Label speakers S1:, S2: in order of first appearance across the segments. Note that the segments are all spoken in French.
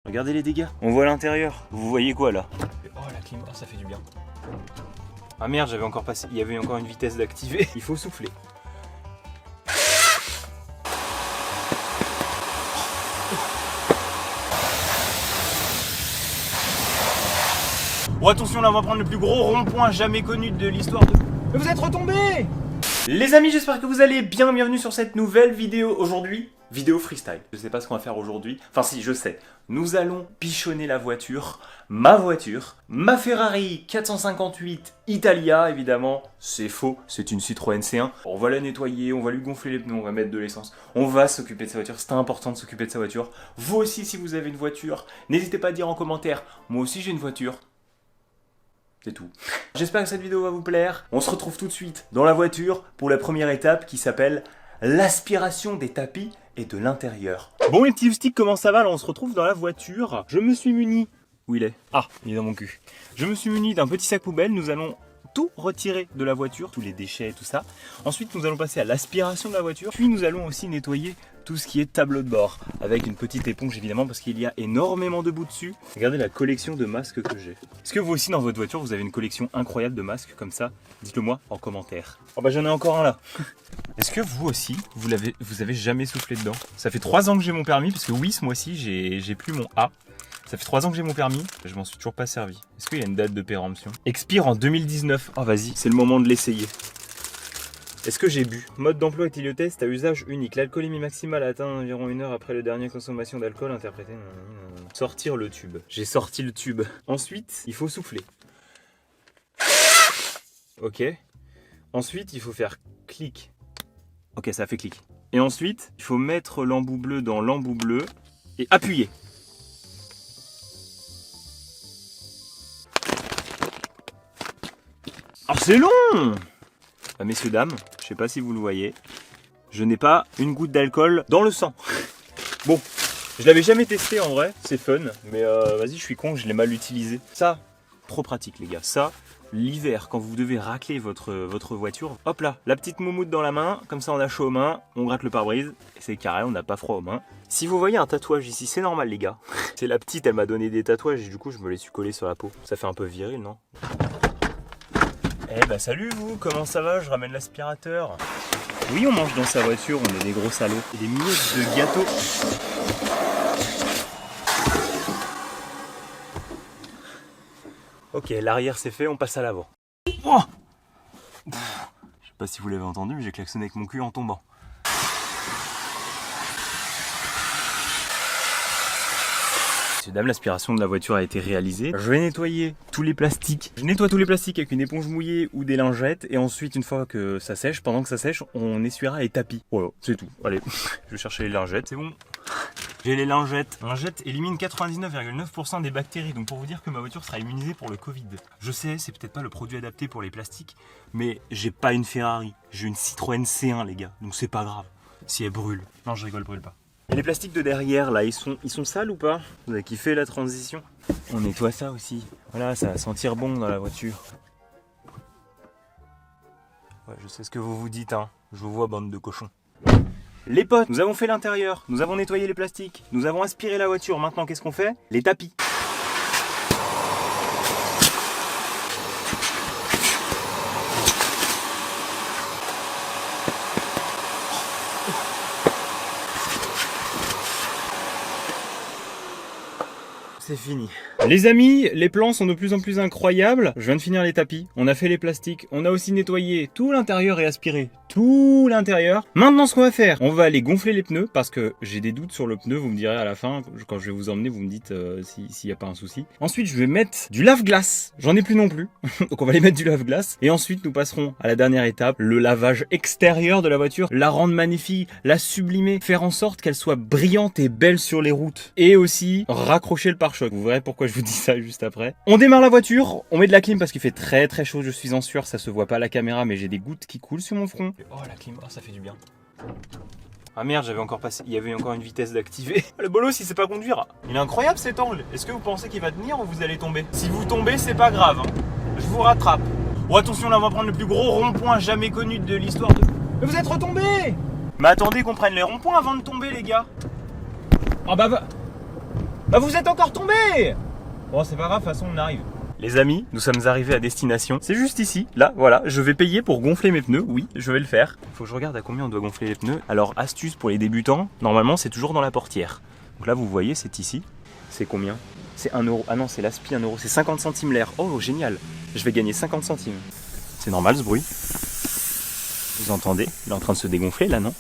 S1: Regardez les dégâts, on voit l'intérieur. Vous voyez quoi là? Oh la clim, oh, ça fait du bien. Ah merde, j'avais encore passé, il y avait encore une vitesse d'activer. Il faut souffler. Oh attention, là on va prendre le plus gros rond-point jamais connu de l'histoire de... Mais vous êtes retombés! Les amis, j'espère que vous allez bien. Bienvenue sur cette nouvelle vidéo aujourd'hui. Vidéo freestyle. Je sais pas ce qu'on va faire aujourd'hui. Enfin si, je sais. Nous allons bichonner la voiture. Ma Ferrari 458 Italia, évidemment. C'est faux, c'est une Citroën C1. On va la nettoyer, on va lui gonfler les pneus, on va mettre de l'essence. On va s'occuper de sa voiture, c'est important de s'occuper de sa voiture. Vous aussi, si vous avez une voiture, n'hésitez pas à dire en commentaire. Moi aussi j'ai une voiture. C'est tout. J'espère que cette vidéo va vous plaire. On se retrouve tout de suite dans la voiture pour la première étape qui s'appelle l'aspiration des tapis et de l'intérieur. Bon les petits sticks, comment ça va? Là on se retrouve dans la voiture. Je me suis muni... Où il est? Ah, il est dans mon cul. Je me suis muni d'un petit sac poubelle. Nous allons tout retirer de la voiture, tous les déchets et tout ça. Ensuite nous allons passer à l'aspiration de la voiture. Puis nous allons aussi nettoyer tout ce qui est tableau de bord. Avec une petite éponge évidemment parce qu'il y a énormément de boue dessus. Regardez la collection de masques que j'ai. Est-ce que vous aussi dans votre voiture vous avez une collection incroyable de masques comme ça? Dites-le moi en commentaire. Oh bah j'en ai encore un là. Est-ce que vous aussi, vous avez jamais soufflé dedans? Ça fait 3 ans que j'ai mon permis parce que oui ce mois-ci j'ai plus mon A. Ça fait 3 ans que j'ai mon permis, je m'en suis toujours pas servi. Est-ce qu'il y a une date de péremption? Expire en 2019. Oh vas-y, c'est le moment de l'essayer. Est-ce que j'ai bu? Mode d'emploi éthyliotest à usage unique. L'alcoolémie maximale atteint environ 1 heure après la dernière consommation d'alcool interprété. Sortir le tube. J'ai sorti le tube. Ensuite, il faut souffler. Ok. Ensuite, il faut faire clic. Ok, ça a fait clic. Et ensuite, il faut mettre l'embout bleu dans l'embout bleu et appuyer. Ah, c'est long! Bah, messieurs, dames, je sais pas si vous le voyez, je n'ai pas une goutte d'alcool dans le sang. Bon, je l'avais jamais testé en vrai, c'est fun, mais vas-y, je suis con, je l'ai mal utilisé. Ça, trop pratique les gars, ça, l'hiver, quand vous devez racler votre voiture, hop là, la petite moumoute dans la main, comme ça on a chaud aux mains, on gratte le pare-brise, et c'est carré, on n'a pas froid aux mains. Si vous voyez un tatouage ici, c'est normal les gars. C'est la petite, elle m'a donné des tatouages et du coup je me les suis collés sur la peau. Ça fait un peu viril, non? Eh bah salut vous, comment ça va? Je ramène l'aspirateur. Oui, on mange dans sa voiture, on est des gros salauds. Et des miettes de gâteau. Ok, l'arrière c'est fait, on passe à l'avant. Oh, je sais pas si vous l'avez entendu, mais j'ai klaxonné avec mon cul en tombant. Messieurs, dames, l'aspiration de la voiture a été réalisée. Je vais nettoyer tous les plastiques. Je nettoie tous les plastiques avec une éponge mouillée ou des lingettes. Et ensuite, une fois que ça sèche, pendant que ça sèche, on essuiera les tapis. Voilà, c'est tout. Allez, je vais chercher les lingettes. C'est bon. J'ai les lingettes. Lingettes éliminent 99,9% des bactéries. Donc pour vous dire que ma voiture sera immunisée pour le Covid. Je sais, c'est peut-être pas le produit adapté pour les plastiques. Mais j'ai pas une Ferrari. J'ai une Citroën C1 les gars. Donc c'est pas grave. Si elle brûle. Non, je rigole, brûle pas. Et les plastiques de derrière là, ils sont sales ou pas? Vous avez kiffé la transition? On nettoie ça aussi. Voilà, ça va sentir bon dans la voiture. Ouais, je sais ce que vous vous dites, hein. Je vous vois, bande de cochons. Les potes, nous avons fait l'intérieur, nous avons nettoyé les plastiques, nous avons aspiré la voiture. Maintenant, qu'est-ce qu'on fait? Les tapis. C'est fini. Les amis, les plans sont de plus en plus incroyables. Je viens de finir les tapis, on a fait les plastiques, on a aussi nettoyé tout l'intérieur et aspiré tout l'intérieur. Maintenant ce qu'on va faire, on va aller gonfler les pneus parce que j'ai des doutes sur le pneu, vous me direz à la fin, quand je vais vous emmener, vous me dites s'il n'y a pas un souci. Ensuite je vais mettre du lave-glace, j'en ai plus non plus, donc on va aller mettre du lave-glace. Et ensuite nous passerons à la dernière étape, le lavage extérieur de la voiture, la rendre magnifique, la sublimer, faire en sorte qu'elle soit brillante et belle sur les routes. Et aussi raccrocher le pare-choc. Vous verrez pourquoi je vous dis ça juste après. On démarre la voiture, on met de la clim parce qu'il fait très très chaud, je suis en sueur, ça se voit pas à la caméra mais j'ai des gouttes qui coulent sur mon front. Oh la clim, oh, ça fait du bien. Ah merde, j'avais encore passé, il y avait encore une vitesse d'activer. Le bolos il sait pas conduire. Il est incroyable cet angle. Est-ce que vous pensez qu'il va tenir ou vous allez tomber? Si vous tombez c'est pas grave, hein. Je vous rattrape. Oh attention, là on va prendre le plus gros rond-point jamais connu de l'histoire de... Mais vous êtes retombés! Mais attendez qu'on prenne les ronds-points avant de tomber les gars. Ah bah... Bah vous êtes encore tombé. Bon c'est pas grave, de toute façon on arrive. Les amis, nous sommes arrivés à destination. C'est juste ici, là, voilà. Je vais payer pour gonfler mes pneus. Oui, je vais le faire. Faut que je regarde à combien on doit gonfler les pneus. Alors, astuce pour les débutants, normalement, c'est toujours dans la portière. Donc là, vous voyez, c'est ici. C'est combien? C'est 1 euro. Ah non, c'est l'aspi 1 euro. C'est 50 centimes l'air. Oh, génial. Je vais gagner 50 centimes. C'est normal ce bruit. Vous entendez? Il est en train de se dégonfler, là, non?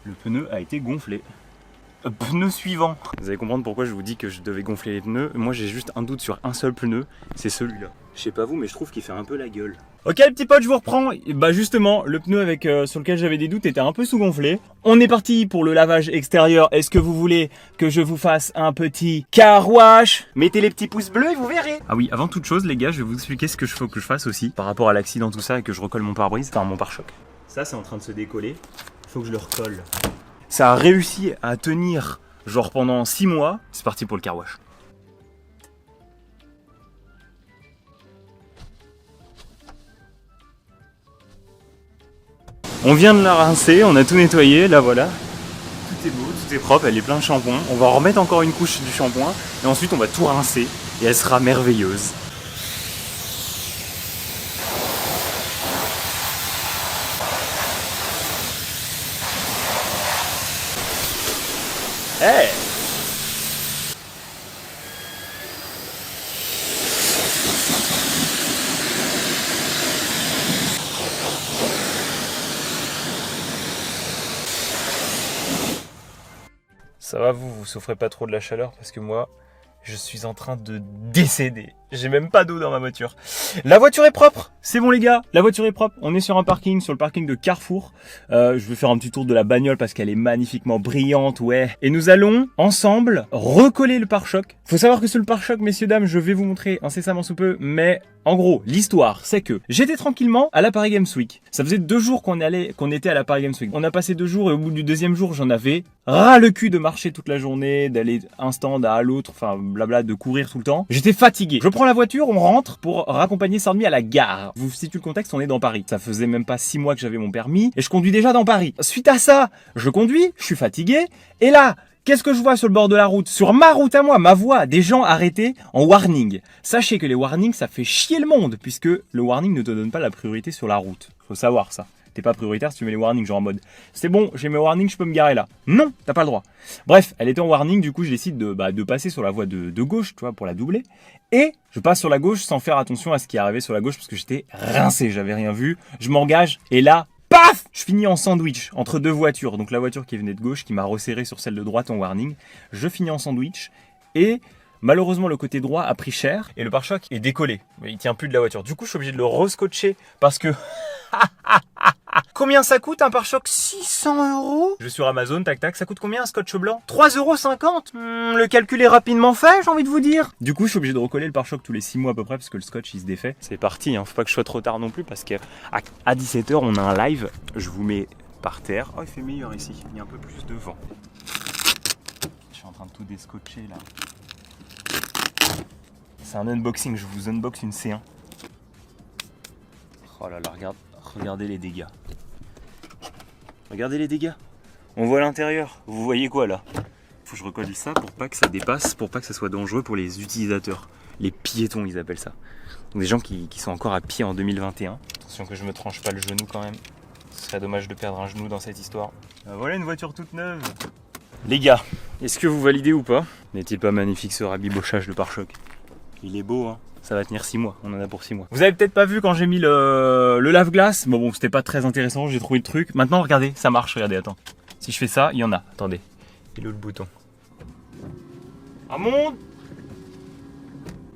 S1: Le pneu a été gonflé. Pneu suivant. Vous allez comprendre pourquoi je vous dis que je devais gonfler les pneus. Moi j'ai juste un doute sur un seul pneu, c'est celui-là. Je sais pas vous, mais je trouve qu'il fait un peu la gueule. Ok les petits potes, je vous reprends. Et bah justement, le pneu avec sur lequel j'avais des doutes était un peu sous-gonflé. On est parti pour le lavage extérieur. Est-ce que vous voulez que je vous fasse un petit car wash? Mettez les petits pouces bleus et vous verrez. Ah oui, avant toute chose les gars, je vais vous expliquer ce que je faut que je fasse aussi par rapport à l'accident tout ça et que je recolle mon pare-brise, enfin mon pare-choc. Ça c'est en train de se décoller. Faut que je le recolle. Ça a réussi à tenir genre pendant 6 mois. C'est parti pour le car wash. On vient de la rincer, on a tout nettoyé, là voilà. Tout est beau, tout est propre, elle est plein de shampoing. On va remettre encore une couche du shampoing et ensuite on va tout rincer et elle sera merveilleuse. Hey! Ça va vous souffrez pas trop de la chaleur parce que moi, je suis en train de décéder. J'ai même pas d'eau dans ma voiture. La voiture est propre. C'est bon les gars, la voiture est propre. On est sur un parking, sur le parking de Carrefour. Je vais faire un petit tour de la bagnole parce qu'elle est magnifiquement brillante, ouais. Et nous allons ensemble recoller le pare-choc. Faut savoir que sur le pare-choc, messieurs dames, je vais vous montrer incessamment sous peu, mais en gros, l'histoire, c'est que j'étais tranquillement à la Paris Games Week. Ça faisait 2 jours qu'on était à la Paris Games Week. On a passé 2 jours et au bout du 2e jour, j'en avais ras le cul de marcher toute la journée, d'aller un stand à l'autre, enfin blabla, de courir tout le temps. J'étais fatigué. Je prends la voiture, on rentre pour raccompagner Sardmi à la gare. Vous situez le contexte, on est dans Paris. Ça faisait même pas 6 mois que j'avais mon permis et je conduis déjà dans Paris. Suite à ça, je conduis, je suis fatigué et là, qu'est-ce que je vois sur le bord de la route? Sur ma route à moi, ma voie, des gens arrêtés en warning. Sachez que les warnings, ça fait chier le monde, puisque le warning ne te donne pas la priorité sur la route. Faut savoir ça. T'es pas prioritaire si tu mets les warnings, genre en mode c'est bon, j'ai mes warnings, je peux me garer là. Non, t'as pas le droit. Bref, elle était en warning, du coup je décide de passer sur la voie de gauche, tu vois, pour la doubler. Et je passe sur la gauche sans faire attention à ce qui arrivait sur la gauche, parce que j'étais rincé, j'avais rien vu. Je m'engage, et là, paf! Je finis en sandwich entre 2 voitures. Donc la voiture qui venait de gauche, qui m'a resserré sur celle de droite en warning. Je finis en sandwich et malheureusement le côté droit a pris cher et le pare-choc est décollé. Il tient plus de la voiture. Du coup je suis obligé de le rescotcher parce que... Combien ça coûte un pare-choc? 600 €. Je suis sur Amazon, tac tac, ça coûte combien un scotch blanc? 3,50 €. Le calcul est rapidement fait, j'ai envie de vous dire. Du coup, je suis obligé de recoller le pare-choc tous les 6 mois à peu près parce que le scotch il se défait. C'est parti, hein. Faut pas que je sois trop tard non plus parce qu'à 17 h on a un live. Je vous mets par terre. Oh, il fait meilleur ici, il y a un peu plus de vent. Je suis en train de tout déscotcher là. C'est un unboxing, je vous unbox une C1. Oh là là, regardez les dégâts. Regardez les dégâts. On voit l'intérieur. Vous voyez quoi là? Faut que je recolle ça pour pas que ça dépasse, pour pas que ça soit dangereux pour les utilisateurs. Les piétons, ils appellent ça. Donc des gens qui sont encore à pied en 2021. Attention que je me tranche pas le genou quand même. Ce serait dommage de perdre un genou dans cette histoire. Voilà une voiture toute neuve. Les gars, est-ce que vous validez ou pas? N'est-il pas magnifique ce rabibochage de pare-choc? Il est beau, hein. Ça va tenir 6 mois, on en a pour 6 mois. Vous avez peut-être pas vu quand j'ai mis le lave-glace. Bon, c'était pas très intéressant, j'ai trouvé le truc. Maintenant, regardez, ça marche, regardez, attends. Si je fais ça, il y en a, attendez. Il est où le bouton? Ah mon...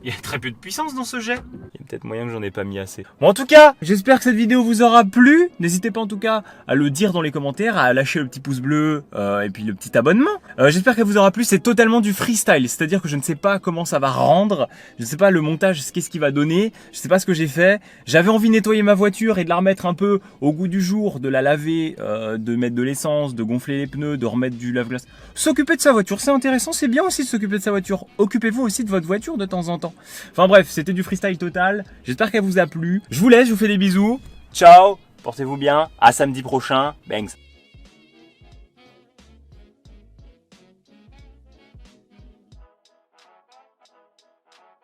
S1: Il y a très peu de puissance dans ce jet. Il y a peut-être moyen que j'en ai pas mis assez. Bon, en tout cas, j'espère que cette vidéo vous aura plu. N'hésitez pas en tout cas à le dire dans les commentaires, à lâcher le petit pouce bleu et puis le petit abonnement. J'espère qu'elle vous aura plu. C'est totalement du freestyle, c'est-à-dire que je ne sais pas comment ça va rendre. Je ne sais pas le montage, qu'est-ce qu'il va donner. Je ne sais pas ce que j'ai fait. J'avais envie de nettoyer ma voiture et de la remettre un peu au goût du jour, de la laver, de mettre de l'essence, de gonfler les pneus, de remettre du lave-glace. S'occuper de sa voiture, c'est intéressant, c'est bien aussi de s'occuper de sa voiture. Occupez-vous aussi de votre voiture de temps en temps. Enfin bref, c'était du freestyle total. J'espère qu'elle vous a plu. Je vous laisse, je vous fais des bisous. Ciao, portez-vous bien. À samedi prochain. Bangs.